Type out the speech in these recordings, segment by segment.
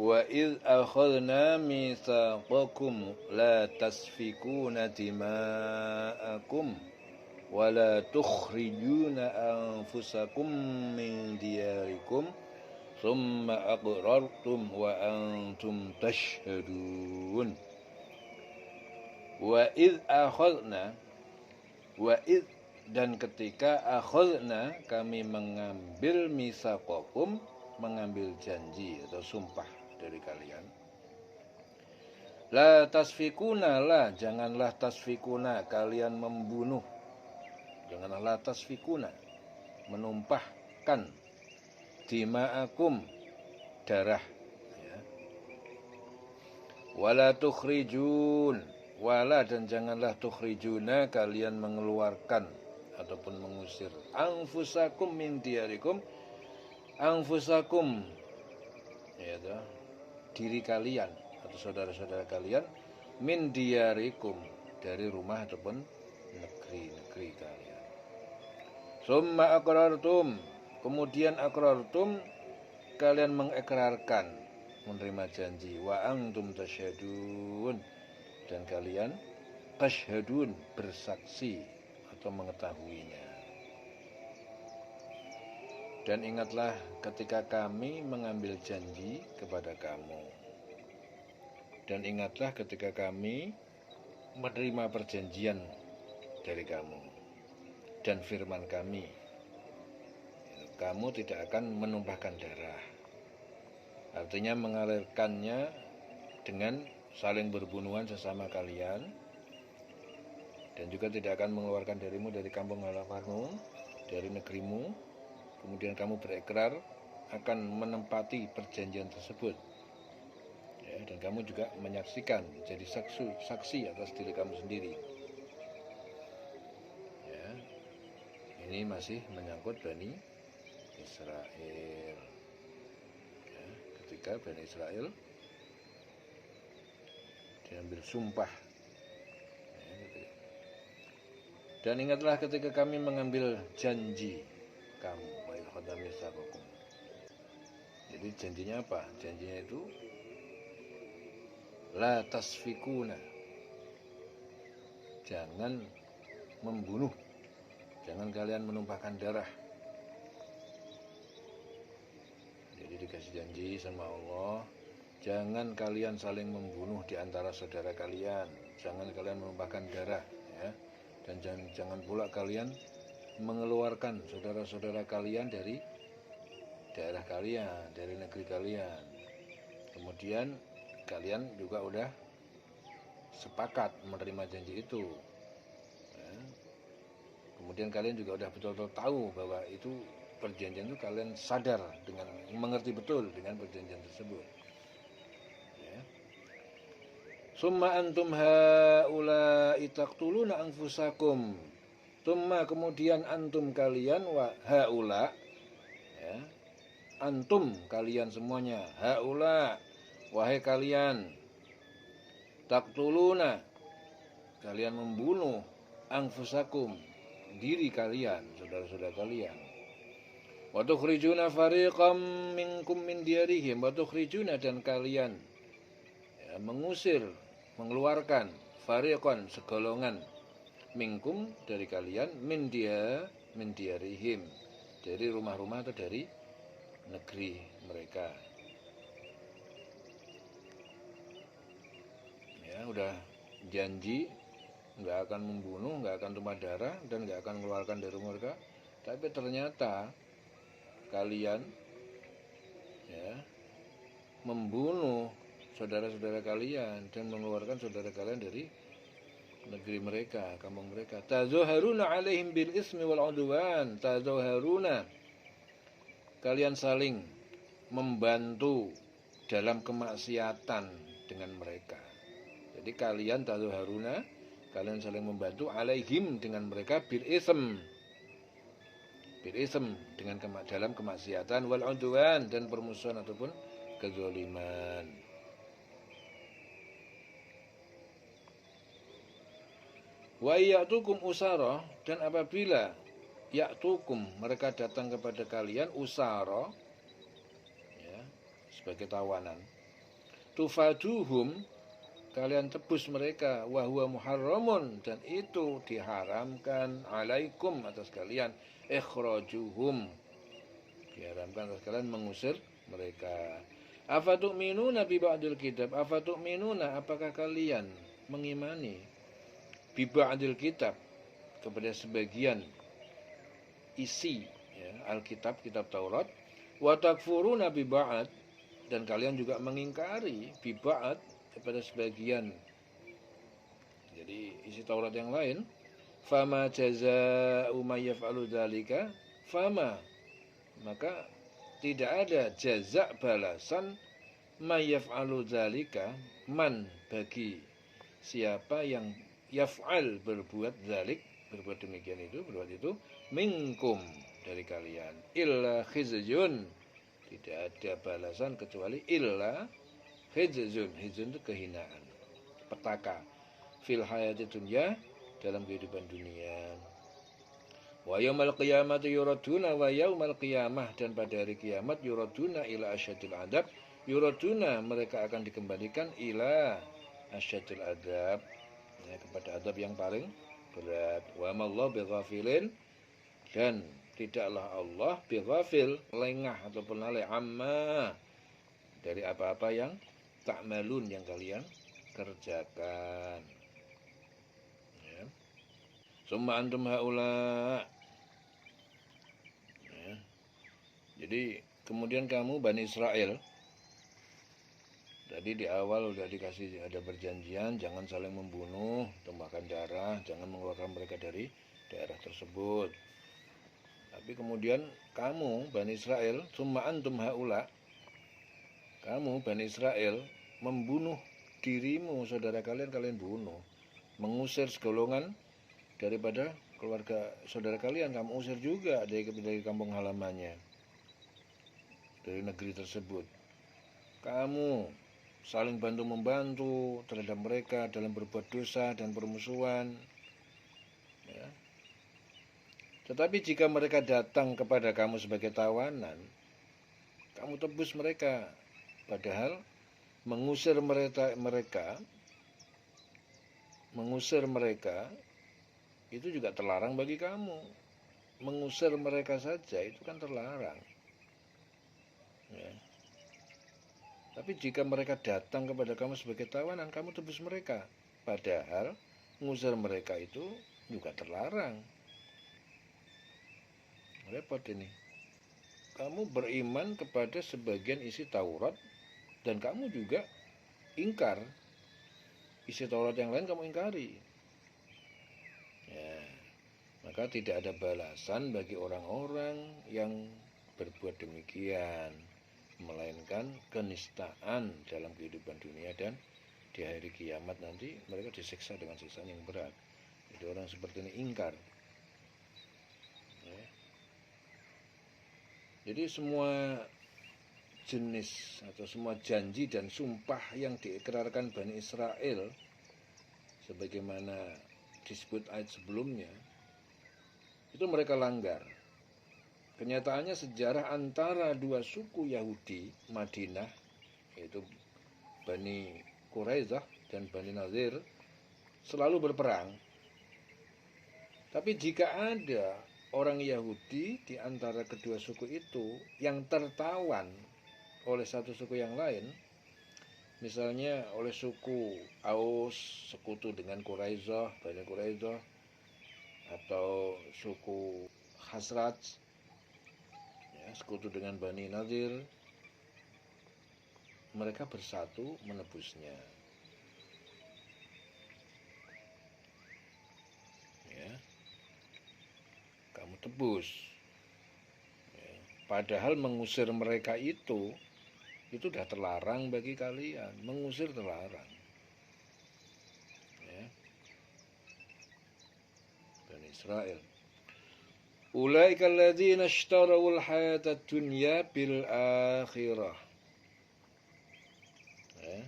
Wa idz akhadna mitsaqakum la tasfikuna dima'akum wa la tukhrijuna anfusakum min diyarikum thumma aqrartum wa antum tashhadun. Wa idz akhadna, wa idz dan ketika akhadna kami mengambil mitsaqakum, mengambil janji atau sumpah dari kalian. La tasfikuna, la janganlah tasfikuna kalian membunuh. Janganlah la tasfikuna menumpahkan dima'akum darah ya. Wala tukhrijun, wala dan janganlah tukhrijuna kalian mengeluarkan ataupun mengusir anfusakum min diyarikum, anfusakum yaitu diri kalian atau saudara-saudara kalian, min diyarikum dari rumah ataupun negeri-negeri kalian. Summa aqrartum, kemudian aqrartum kalian mengikrarkan, menerima janji, wa antum tasyhadun dan kalian tasyhadun bersaksi atau mengetahuinya. Dan ingatlah ketika kami mengambil janji kepada kamu. Dan ingatlah ketika kami menerima perjanjian dari kamu. Dan firman kami, kamu tidak akan menumpahkan darah. Artinya mengalirkannya dengan saling berbunuhan sesama kalian. Dan juga tidak akan mengeluarkan dirimu dari kampung halamanmu, dari negerimu. Kemudian kamu berikrar akan menempati perjanjian tersebut ya, dan kamu juga menyaksikan, jadi saksi atas diri kamu sendiri ya. Ini masih menyangkut Bani Israel ya, ketika Bani Israel diambil sumpah ya, gitu. Dan ingatlah ketika kami mengambil janji kamu, jadi janjinya apa? Janjinya itu la tasfikuna, jangan membunuh, jangan kalian menumpahkan darah. Jadi dikasih janji sama Allah, jangan kalian saling membunuh di antara saudara kalian, jangan kalian menumpahkan darah ya. Dan jangan pula kalian mengeluarkan saudara-saudara kalian dari daerah kalian, dari negeri kalian. Kemudian kalian juga udah sepakat menerima janji itu ya. Kemudian kalian juga udah betul-betul tahu bahwa itu perjanjian itu, kalian sadar dengan mengerti betul dengan perjanjian tersebut ya. Summa antum haula'i taqtuluna anfusakum, summa kemudian antum kalian, wa haula ya, antum kalian semuanya, haula wahai kalian, taqtuluna kalian membunuh, anfusakum diri kalian, saudara-saudara kalian, wa tukhrijuna fariqam minkum min diyarihim, wa tukhrijuna dan kalian ya, mengusir, mengeluarkan, fariqan segolongan, minkum dari kalian, min diyarihim dari rumah-rumah atau dari negeri mereka ya. Udah janji nggak akan membunuh, nggak akan tumpah darah, dan nggak akan mengeluarkan dari mereka, tapi ternyata kalian ya membunuh saudara-saudara kalian dan mengeluarkan saudara kalian dari negeri mereka, kampung mereka. Tazaharuna alaihim bil ismi wal udwan, tazaharuna kalian saling membantu dalam kemaksiatan dengan mereka. Jadi kalian tazaharuna, kalian saling membantu, alaihim dengan mereka, bil ism dengan dalam kemaksiatan, wal udwan dan permusuhan ataupun kezaliman. Wa ya'tukum usara, dan apabila ya'tukum mereka datang kepada kalian, usara ya, sebagai tawanan, tufaduhum, kalian tebus mereka, wa huwa muharramun, dan itu diharamkan, alaikum, atas kalian, ikhrajuhum, diharamkan atas kalian mengusir mereka. Afatu'minuna bi ba'dil kitab, afatu'minuna, apakah kalian mengimani bi ba'dil kitab, kepada sebagian isi ya, Alkitab, kitab Taurat, wa takfuruna bi ba'd, dan kalian juga mengingkari bi ba'd, kepada sebagian. Jadi isi Taurat yang lain, fama jazaa'u may yaf'alu dzalika, fama, maka tidak ada jaza balasan may yaf'alu dzalika, man, bagi siapa yang yaf'al, berbuat dzalik, berbuat demikian itu, berbuat itu, minkum, dari kalian, illa khizyun, tidak ada balasan kecuali illa khizyun. Khizyun itu kehinaan, petaka, fil hayati dunya, dalam kehidupan dunia. Wa yaumal qiyamati yuraduna, wa yaumal qiyamah, dan pada hari kiamat, yuraduna ila asyadil adab, yuraduna, mereka akan dikembalikan ila asyadil adab, ya, kepada adab yang paling berat. Wa mallahu bighafilin, dan tidaklah Allah bighafil, lengah ataupun lalai, amma, dari apa-apa yang ta'malun, yang kalian kerjakan. Ya. Summa antum haula. Ya. Jadi kemudian kamu Bani Israel, tadi di awal sudah dikasih, ada perjanjian jangan saling membunuh, tumpahkan darah, jangan mengeluarkan mereka dari daerah tersebut. Tapi kemudian kamu Bani Israel, summa antum haula, kamu Bani Israel membunuh dirimu, saudara kalian, kalian bunuh, mengusir segolongan daripada keluarga saudara kalian, kamu usir juga dari kampung halamannya, dari negeri tersebut. Kamu saling bantu-membantu terhadap mereka dalam berbuat dosa dan permusuhan. Ya. Tetapi jika mereka datang kepada kamu sebagai tawanan, kamu tebus mereka. Padahal mengusir mereka itu juga terlarang bagi kamu. Mengusir mereka saja itu kan terlarang. Ya. Tapi jika mereka datang kepada kamu sebagai tawanan, kamu tebus mereka. Padahal mengusir mereka itu juga terlarang. Repot ini. Kamu beriman kepada sebagian isi Taurat, dan kamu juga ingkar isi Taurat yang lain, kamu ingkari. Ya, maka tidak ada balasan bagi orang-orang yang berbuat demikian, melainkan kenistaan dalam kehidupan dunia, dan di hari kiamat nanti mereka disiksa dengan siksaan yang berat. Jadi orang seperti ini ingkar. Ya. Jadi semua jenis atau semua janji dan sumpah yang diikrarkan Bani Israel, sebagaimana disebut ayat sebelumnya, itu mereka langgar. Kenyataannya sejarah antara dua suku Yahudi Madinah, yaitu Bani Quraidah dan Bani Nadir, selalu berperang. Tapi jika ada orang Yahudi di antara kedua suku itu yang tertawan oleh satu suku yang lain, misalnya oleh suku Aus sekutu dengan Quraidah, Bani Quraidah, atau suku Khazraj ya, sekutu dengan Bani Nadir, mereka bersatu menebusnya. Ya, kamu tebus. Ya, padahal mengusir mereka itu sudah terlarang bagi kalian. Mengusir terlarang. Ya. Bani Israel. Ulaika alladzina ishtarawul hayatad dunya bil akhirah. Ya.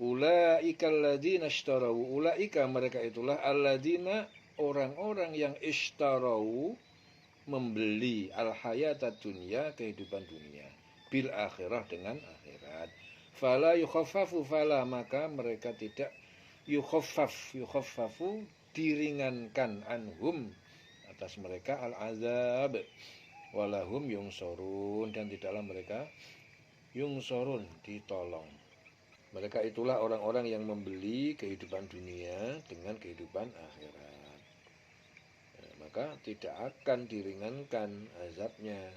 Ulaika alladzina ishtarawu. Ulaika, mereka itulah alladzina, orang-orang yang ishtarawu, membeli al hayatad dunya, kehidupan dunia, bil akhirah dengan akhirat. Fala yukhaffafu, fala maka mereka tidak yukhaffafu diringankan anhum atas mereka al azab, walahum yungsorun dan tidaklah mereka yungsorun ditolong. Mereka itulah orang-orang yang membeli kehidupan dunia dengan kehidupan akhirat. Maka tidak akan diringankan azabnya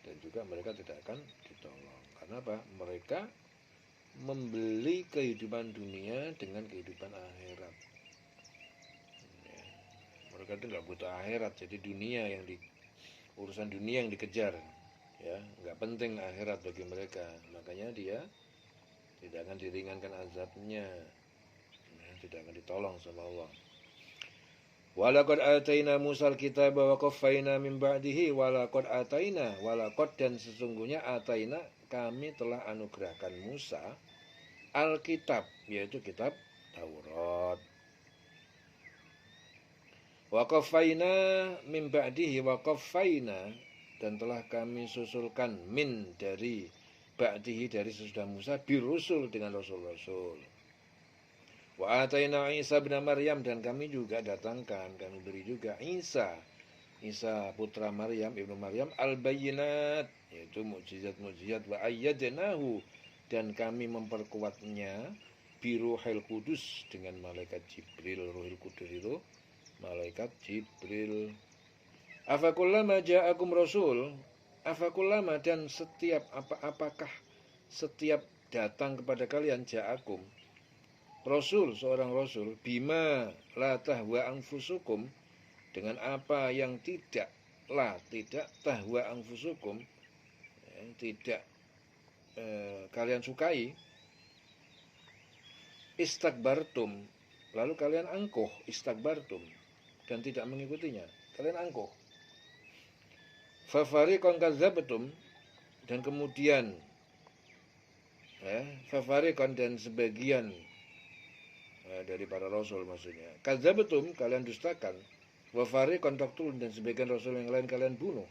dan juga mereka tidak akan ditolong. Karena apa? Mereka membeli kehidupan dunia dengan kehidupan akhirat. Mereka itu nggak butuh akhirat, jadi dunia yang urusan dunia yang dikejar, ya nggak penting akhirat bagi mereka. Makanya dia tidak akan diringankan azabnya, tidak akan ditolong sama Allah. Walaqad ataina Musal kitaba wa qaffayna min ba'dihi walaqad ataina, walaqad dan sesungguhnya ataina kami telah anugerahkan Musa Alkitab, yaitu kitab Taurat. Wa qaffayna min ba'dihi, wa qaffayna dan telah kami susulkan min dari ba'dihi dari sesudah Musa birusul dengan rasul-rasul. Wa ataina Isa bin Maryam dan kami juga datangkan, kami beri juga Isa putra Maryam ibnu Maryam al-bayyinat, yaitu mukjizat-mukjizat, wa ayyadnahu dan kami memperkuatnya biruhil kudus dengan malaikat Jibril. Ruhul Kudus itu malaikat Jibril. Afakullama ja'akum rasul, afakullama dan setiap apakah setiap datang kepada kalian ja'akum rasul, seorang rasul, bima la tahwa anfusukum dengan apa yang tidak tahwa anfusukum, tidak kalian sukai, istakbartum lalu kalian angkuh, istakbartum dan tidak mengikutinya, kalian angkuh. Fafariqan kadzabtum dan kemudian fafariqan dan sebagian dari para rasul maksudnya. Kadzabtum kalian dustakan, wa fariqan taqtulun dan sebagian rasul yang lain kalian bunuh.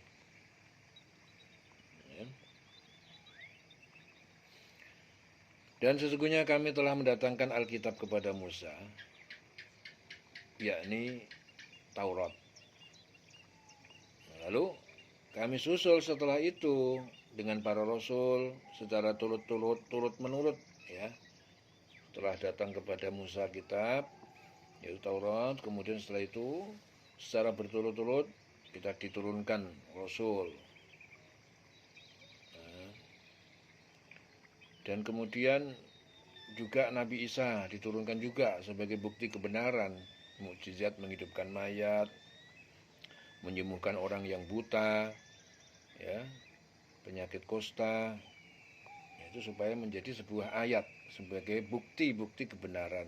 Dan sesungguhnya kami telah mendatangkan Alkitab kepada Musa, yakni Taurat. Lalu kami susul setelah itu dengan para rasul secara turut menurut, ya. Setelah datang kepada Musa kitab, yaitu Taurat, kemudian setelah itu secara berturut-turut kita diturunkan rasul. Dan kemudian juga Nabi Isa diturunkan juga sebagai bukti kebenaran, mukjizat menghidupkan mayat, menyembuhkan orang yang buta, ya, penyakit kusta, itu supaya menjadi sebuah ayat sebagai bukti-bukti kebenaran.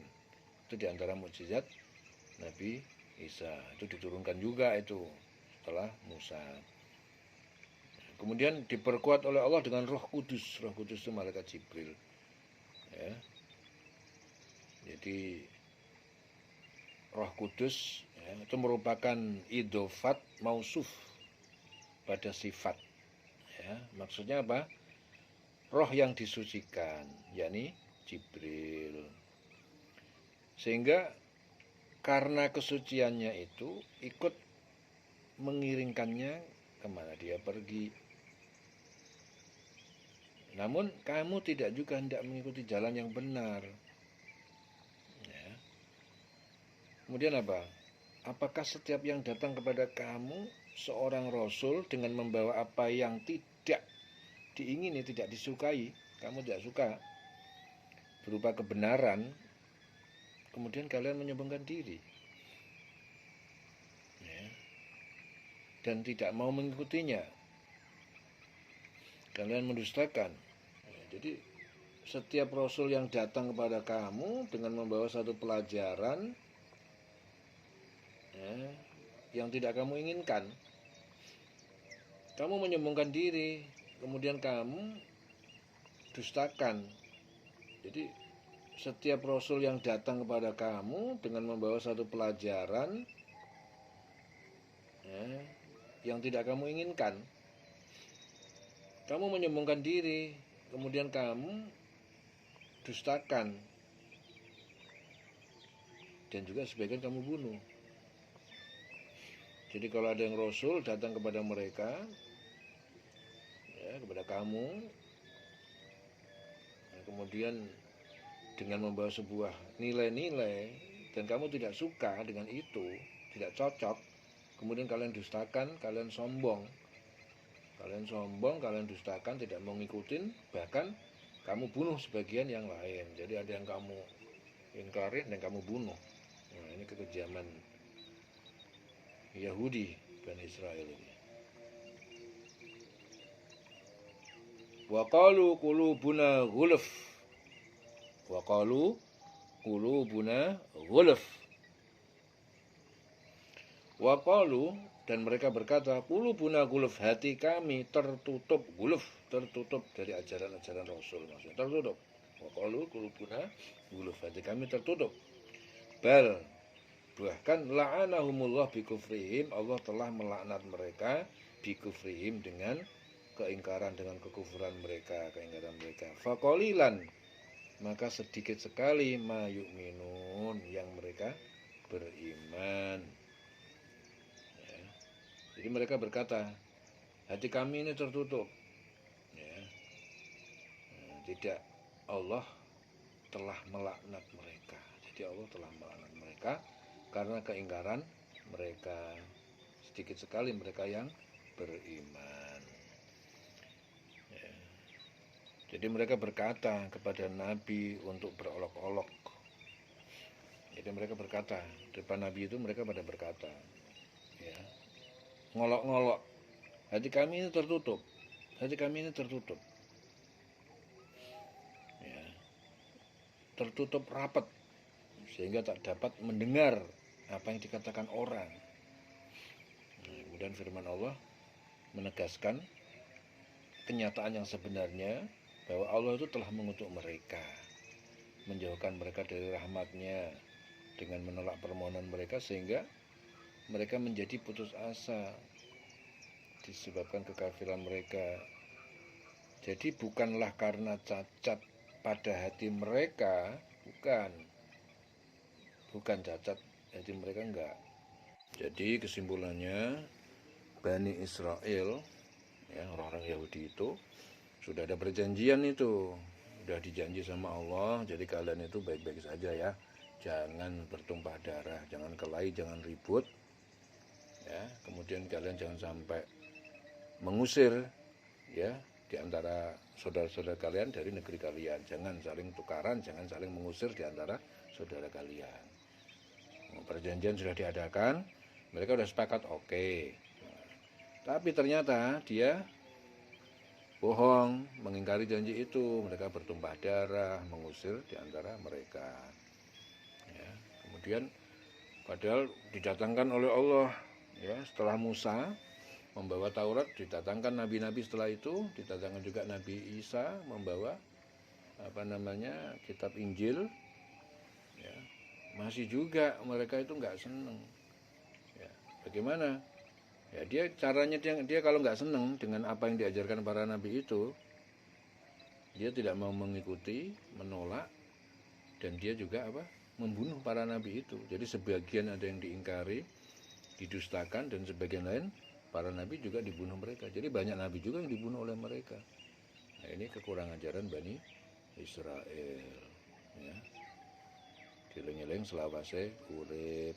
Itu diantara mukjizat Nabi Isa. Itu diturunkan juga itu setelah Musa. Kemudian diperkuat oleh Allah dengan Roh Kudus. Roh Kudus itu malaikat Jibril. Ya. Jadi Roh Kudus itu merupakan idofat mausuf pada sifat. Ya, maksudnya apa? Roh yang disucikan, yakni Jibril. Sehingga karena kesuciannya itu ikut mengiringkannya kemana dia pergi. Namun kamu tidak juga hendak mengikuti jalan yang benar. Ya. Kemudian apa? Apakah setiap yang datang kepada kamu seorang rasul dengan membawa apa yang tidak diingini, tidak disukai, kamu tidak suka, berupa kebenaran, kemudian kalian menyombongkan diri, ya, dan tidak mau mengikutinya, kalian mendustakan. Ya, jadi setiap rasul yang datang kepada kamu dengan membawa satu pelajaran, ya, yang tidak kamu inginkan, kamu menyombongkan diri, kemudian kamu dustakan. Jadi setiap rasul yang datang kepada kamu dengan membawa satu pelajaran, ya, yang tidak kamu inginkan, kamu menyombongkan diri, kemudian kamu dustakan, dan juga sebagian kamu bunuh. Jadi kalau ada yang Rasul datang kepada mereka, ya, kepada kamu, kemudian dengan membawa sebuah nilai-nilai, dan kamu tidak suka dengan itu, tidak cocok, kemudian kalian dustakan, kalian sombong, kalian dustakan, tidak mau ngikutin, bahkan kamu bunuh sebagian yang lain. Jadi ada yang kamu ingkarin dan kamu bunuh. Nah, ini kekejaman Yahudi Bani Israel ini. Wa qalu qulubuna ghulf. Wa qalu qulubuna ghulf. Wa qalu, dan mereka berkata, qulubuna ghulf, hati kami tertutup, ghulf, tertutup dari ajaran-ajaran Rasul, maksudnya tertutup. Wa qalu qulubuna ghulf, hati kami tertutup. Bal, bahkan la'anahumullah bikufrihim, Allah telah melaknat mereka bikufrihim dengan keingkaran, dengan kekufuran mereka, keingkaran mereka. Faqalilan, maka sedikit sekali ma yu'minun, yang mereka beriman. Ya. Jadi mereka berkata, hati kami ini tertutup. Ya. Tidak, Allah telah melaknat mereka. Jadi Allah telah melaknat mereka karena keingkaran mereka. Sedikit sekali mereka yang beriman. Ya. Jadi mereka berkata kepada Nabi untuk berolok-olok. Jadi mereka berkata, depan Nabi itu mereka pada berkata, ya, ngolok-ngolok, hati kami ini tertutup, hati kami ini tertutup. Ya. Tertutup rapat, sehingga tak dapat mendengar apa yang dikatakan orang. Nah, kemudian firman Allah menegaskan kenyataan yang sebenarnya, bahwa Allah itu telah mengutuk mereka, menjauhkan mereka dari rahmatnya dengan menolak permohonan mereka, sehingga mereka menjadi putus asa disebabkan kekafiran mereka. Jadi bukanlah karena cacat pada hati mereka, bukan cacat hati mereka, enggak. Jadi kesimpulannya, Bani Israel, ya, orang-orang Yahudi itu sudah ada perjanjian itu, sudah dijanji sama Allah. Jadi kalian itu baik-baik saja ya, jangan bertumpah darah, jangan kelahi, jangan ribut, ya. Kemudian kalian jangan sampai mengusir, ya, di antara saudara-saudara kalian dari negeri kalian. Jangan saling tukaran, jangan saling mengusir di antara saudara kalian. Perjanjian sudah diadakan, mereka sudah sepakat, oke. Tapi ternyata dia bohong, mengingkari janji itu. Mereka bertumpah darah, mengusir di antara mereka. Ya, kemudian padahal didatangkan oleh Allah, ya, setelah Musa membawa Taurat, didatangkan nabi-nabi setelah itu, didatangkan juga Nabi Isa membawa kitab Injil. Ya, masih juga mereka itu nggak senang. Ya, bagaimana? Ya, dia kalau nggak senang dengan apa yang diajarkan para nabi itu, dia tidak mau mengikuti, menolak, dan dia juga membunuh para nabi itu. Jadi sebagian ada yang diingkari, didustakan, dan sebagian lain para nabi juga dibunuh mereka. Jadi banyak nabi juga yang dibunuh oleh mereka. Nah, ini kekurangan ajaran Bani Israel. Ya. Dileng-eleng selawase urip.